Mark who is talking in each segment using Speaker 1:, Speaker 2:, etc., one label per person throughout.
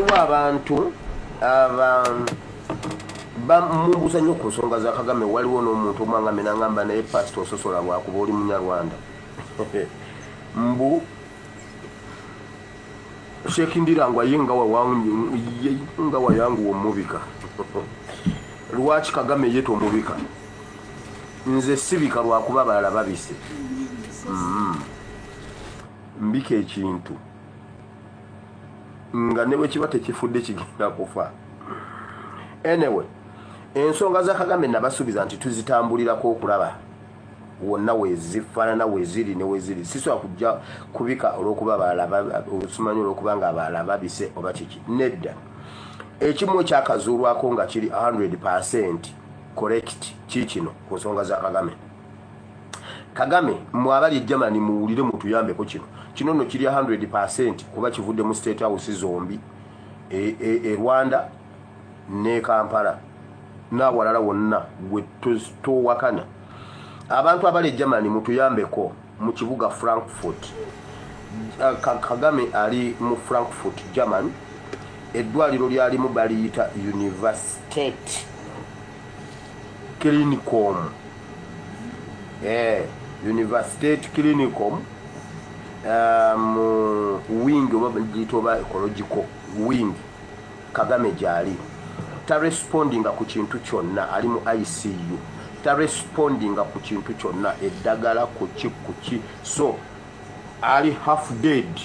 Speaker 1: waliwo abantu mumbusa nnyo ku nsonga za Kagame. Waliwo n'omuntu omwangame n'angamba naye pasito ososola bwakuba oli munyarwanda mbu shekindirangwa yenga wayangu omubika lwaki Kagame yeto omubika nze sibika lwakuba balala babise mbika ekintu nga ne bwe kiba tekifudde kigenda kufa. Anyway, ensonga za Kagame nabasuubiza nti tuzitambulirako okulaba wonna wezifaanana weziri ne weziri. Sisobola kujja kubika olw'okuba balaba obusumanyi olw'okuba nga balaba babise oba kiki. Nedda. Ekimu ekyakazuulwako nga kiri 100% correct kikino ku nsonga za Kagame. Kagame mwabali Germany muwulire mutuyambeko kino. Kino no kiri 100% kuba kivudde mu State House zombi Rwanda ne Kampala n'awalala wonna gwe towakana. Abantu abali Germany mutuyambeko mu kibuga Frankfurt. Kagame ali mu Frankfurt Germany. Eddwaliro lyalimu baliyita Universität Klinikum. Universität Klinikum. Wing oba ecological wing Kagame jali ta responding ku kintu kyonna ali mu ICU ta responding ku kintu kyonna eddagala ku kikuki so ali half dead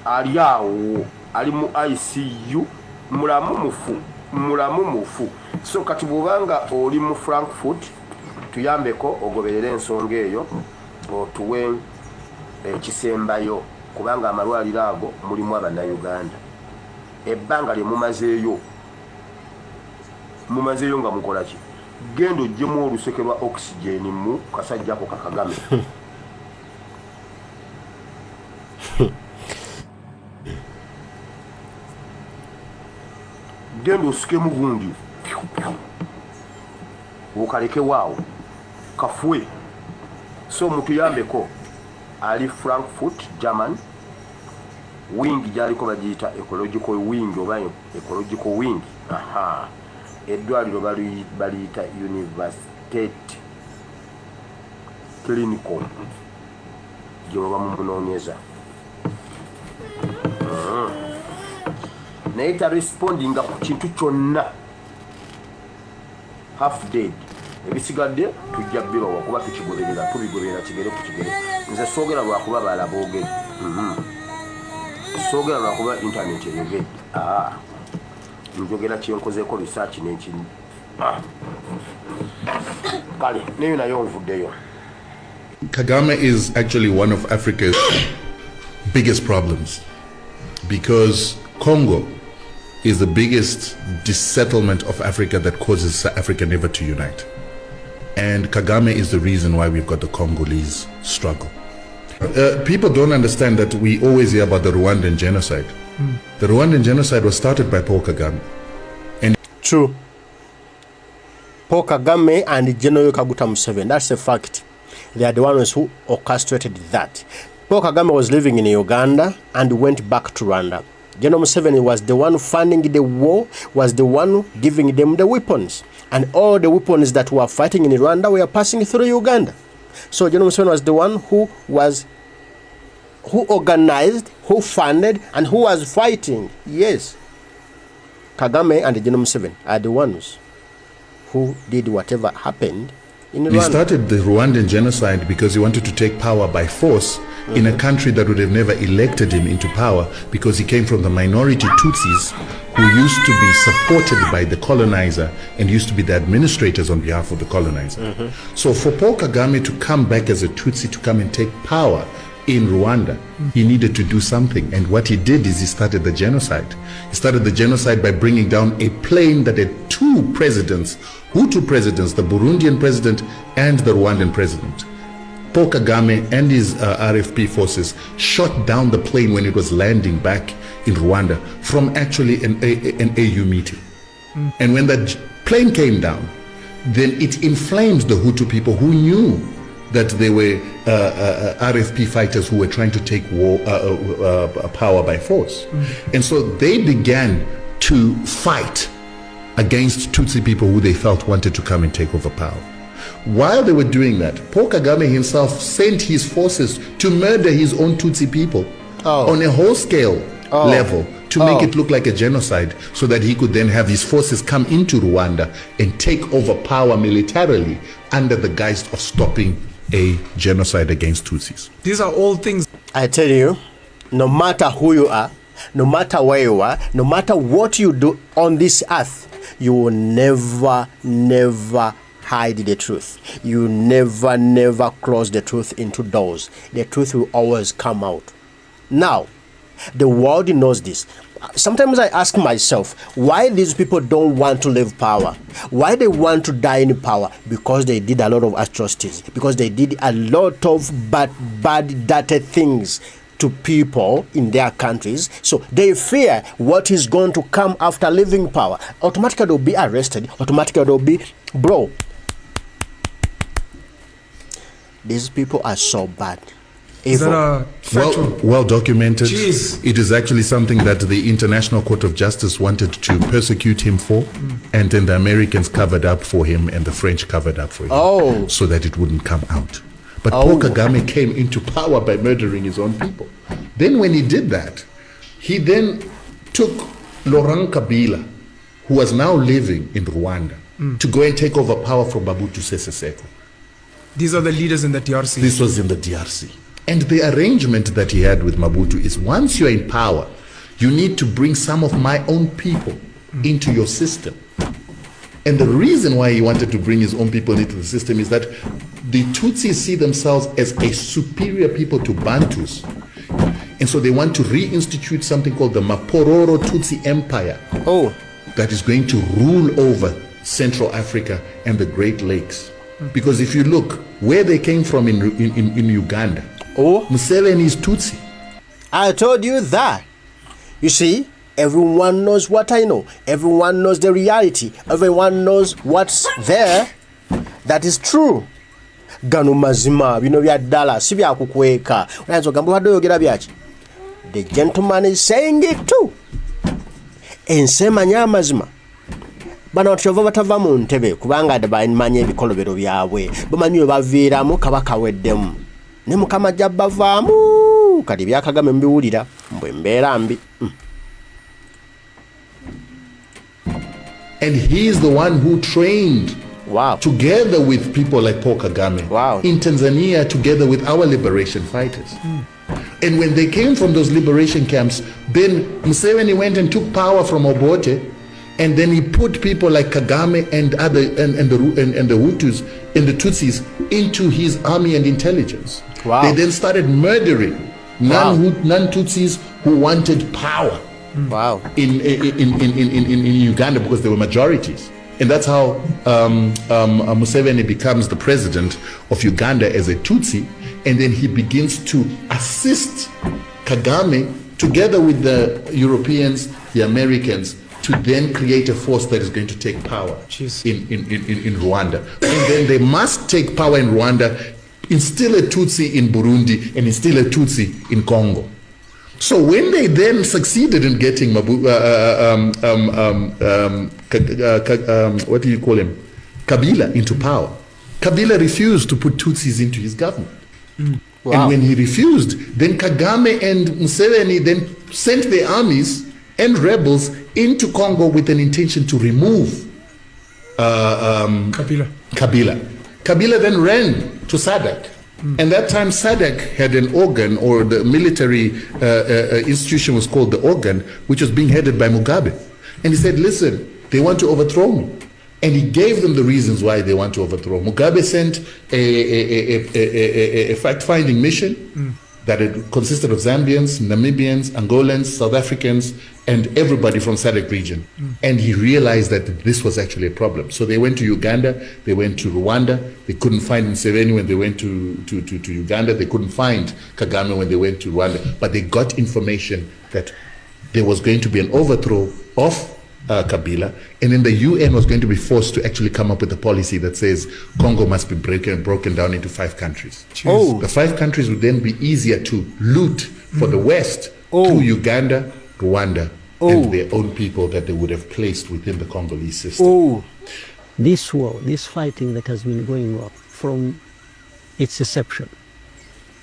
Speaker 1: ali awo ali mu ICU mulamu mufu so kati bubanga oli mu Frankfurt tuyambeko ogoberere ensonga eyo otuwe ekisembayo kubanga amalwaliro ago mulimu Abannayuganda. Ebbanga lye mumazeeyo nga mukola ki? Gendo gyemu oluseke lwa oxygen mu kasajjako ka Kagame. Gendo osikemu gundi ukaleke waawo kafue so mutuyambeko ali Frankfurt German wing jaliko bagiyita ecological wing oba ecological wing. Eddwaliro baliyita Universität Klinikum gye baba mumunoonyeza naye ta responding ku kintu kyonna half dead. Ebisigadde tujja birowa kuba tubigoberera kigere ku kigere. Nze soogera lwakuba balaboogedde soogera lwakuba internet eyogedde njogera kyenkozeeko research n'ekini kale neyo nayo nvuddeyo.
Speaker 2: Kagame is actually one of Africa's biggest problems because Congo is the biggest dissettlement of Africa that causes South Africa never to unite. And Kagame is the reason why we've got the Congolese struggle. People don't understand that we always hear about the Rwandan genocide. The Rwandan genocide was started by Paul Kagame. And
Speaker 3: true. Paul Kagame and General Kaguta Museveni, that's a fact. They are the ones who orchestrated that. Paul Kagame was living in Uganda and went back to Rwanda. General Museveni was the one funding the war, was the one giving them the weapons. And all the weapons that were fighting in Rwanda were passing through Uganda. So General Museveni was the one who organized, who funded, and who was fighting. Yes. Kagame and General Museveni are the ones who did whatever happened in Rwanda.
Speaker 2: He started the Rwandan genocide because he wanted to take power by force in a country that would have never elected him into power because he came from the minority Tutsis who used to be supported by the colonizer and used to be the administrators on behalf of the colonizer. So for Paul Kagame to come back as a Tutsi to come and take power in Rwanda, he needed to do something. And what he did is he started the genocide. He started the genocide by bringing down a plane that had two presidents, Hutu presidents, the Burundian president and the Rwandan president. Paul Kagame and his RFP forces shot down the plane when it was landing back in Rwanda from actually an AU meeting. And when that plane came down, then it inflamed the Hutu people who knew that there were RFP fighters who were trying to take power by force. And so they began to fight against Tutsi people who they felt wanted to come and take over power. While they were doing that, Paul Kagame himself sent his forces to murder his own Tutsi people on a whole scale level to make it look like a genocide, so that he could then have his forces come into Rwanda and take over power militarily under the guise of stopping a genocide against Tutsis.
Speaker 4: These are all things.
Speaker 3: I tell you, no matter who you are, no matter where you are, no matter what you do on this earth, you will never hide the truth. You never close the truth into doors. The truth will always come out. Now, the world knows this. Sometimes I ask myself, why these people don't want to leave power? Why they want to die in power? Because they did a lot of atrocities. Because they did a lot of bad, dirty things to people in their countries. So they fear what is going to come after leaving power. Automatically they'll be arrested. Automatically they'll be, bro. These people are so bad.
Speaker 4: Is that a factual?
Speaker 2: Well documented.
Speaker 4: Jeez.
Speaker 2: It is actually something that the International Court of Justice wanted to persecute him for, and then the Americans covered up for him and the French covered up for him, so that it wouldn't come out. But Paul Kagame came into power by murdering his own people. Then when he did that, he then took Laurent Kabila, who was now living in Rwanda, to go and take over power from Mobutu Sese Seko.
Speaker 4: These are the leaders in the DRC.
Speaker 2: This was in the DRC. And the arrangement that he had with Mobutu is, once you're in power, you need to bring some of my own people into your system. And the reason why he wanted to bring his own people into the system is that the Tutsis see themselves as a superior people to Bantus. And so they want to reinstitute something called the Mapororo Tutsi Empire. That is going to rule over Central Africa and the Great Lakes. Because if you look where they came from in Uganda, Museveni is Tutsi.
Speaker 3: I told you that. You see, everyone knows what I know. Everyone knows the reality. Everyone knows what's there. That is true. Gano mazima, bino bya ddala, si bya kukweka. Unaanza gamba wadde oyogera byaki. The gentleman is saying it too. Ensema nya mazima. Bano kyova batava mu ntebe kubanga bamanye ebikolobero byabwe. Bamanyi baviiramu kabaka weddemu. Ne mukama ajja bavaamu. Kati bya Kagame mbiwulira. Mbwe mbeera mbi.
Speaker 2: And he is the one who trained together with people like Paul Kagame in Tanzania, together with our liberation fighters. And when they came from those liberation camps, then Museveni went and took power from Obote, and then he put people like Kagame and the Hutus and the Tutsis into his army and intelligence. They then started murdering non-Tutsis who wanted power. In Uganda, because there were majorities. And that's how Museveni becomes the president of Uganda as a Tutsi, and then he begins to assist Kagame together with the Europeans, the Americans, to then create a force that is going to take power in Rwanda. And then they must take power in Rwanda, instill a Tutsi in Burundi, and instill a Tutsi in Congo. So when they then succeeded in getting what do you call him, Kabila into power, Kabila refused to put Tutsis into his government. And when he refused, then Kagame and Museveni then sent their armies and rebels into Congo with an intention to remove Kabila. Kabila then ran to SADC. And that time SADC had an organ, or the military institution was called the organ, which was being headed by Mugabe. And he said, listen, they want to overthrow me. And he gave them the reasons why they want to overthrow. Mugabe sent a fact-finding mission that it consisted of Zambians, Namibians, Angolans, South Africans, and everybody from SADC region. And he realized that this was actually a problem. So they went to Uganda, they went to Rwanda, they couldn't find Museveni when they went to Uganda, they couldn't find Kagame when they went to Rwanda, but they got information that there was going to be an overthrow of Kabila, and then the UN was going to be forced to actually come up with a policy that says Congo must be broken down into 5 countries.
Speaker 3: Oh.
Speaker 2: The 5 countries would then be easier to loot for the West to Uganda, Rwanda, and their own people that they would have placed within the Congolese system.
Speaker 5: This war, this fighting that has been going on from its inception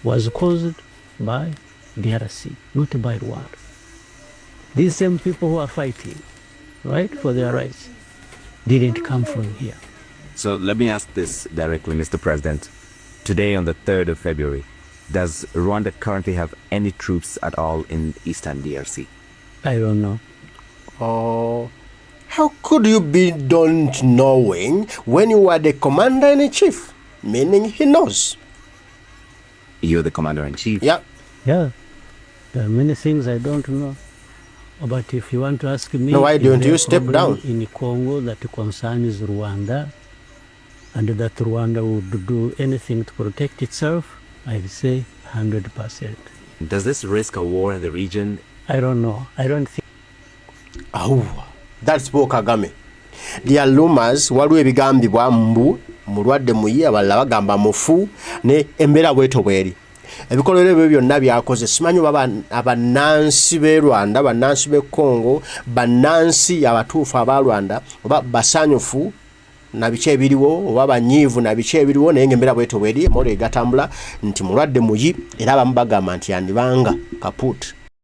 Speaker 5: was caused by DRC, not by Rwanda. These same people who are fighting, right, for their rights, didn't come from here.
Speaker 6: So let me ask this directly, Mr. President. Today, on the 3rd of February, does Rwanda currently have any troops at all in Eastern DRC?
Speaker 5: I don't know.
Speaker 3: Oh, how could you be don't knowing when you are the commander-in-chief? Meaning he knows.
Speaker 6: You're the commander-in-chief?
Speaker 3: Yeah.
Speaker 5: Yeah, there are many things I don't know. But if you want to ask me,
Speaker 3: no, why don't you step
Speaker 5: problem
Speaker 3: down?
Speaker 5: In Congo that concerns Rwanda, and that Rwanda would do anything to protect itself, I'd say 100%.
Speaker 6: Does this risk a war in the region?
Speaker 5: I don't know. I don't think.
Speaker 3: Oh, that's Paul Kagame. There are rumors, waliwo ebigambibwa mbu mulwadde muyi abalala bagamba mufu ne embeera bweto bweri. Ebikolwa ebyo byonna byakoze simanyi abannansi b'e Rwanda, bannansi b'e Congo, bannansi abatuufu aba Rwanda oba basanyufu na biki ebiriwo oba banyiivu na biki ebiriwo naye ng'embeera bweto bweri emmotoka egatambula nti mulwadde muyi era abamu bagamba nti yandibanga kaput.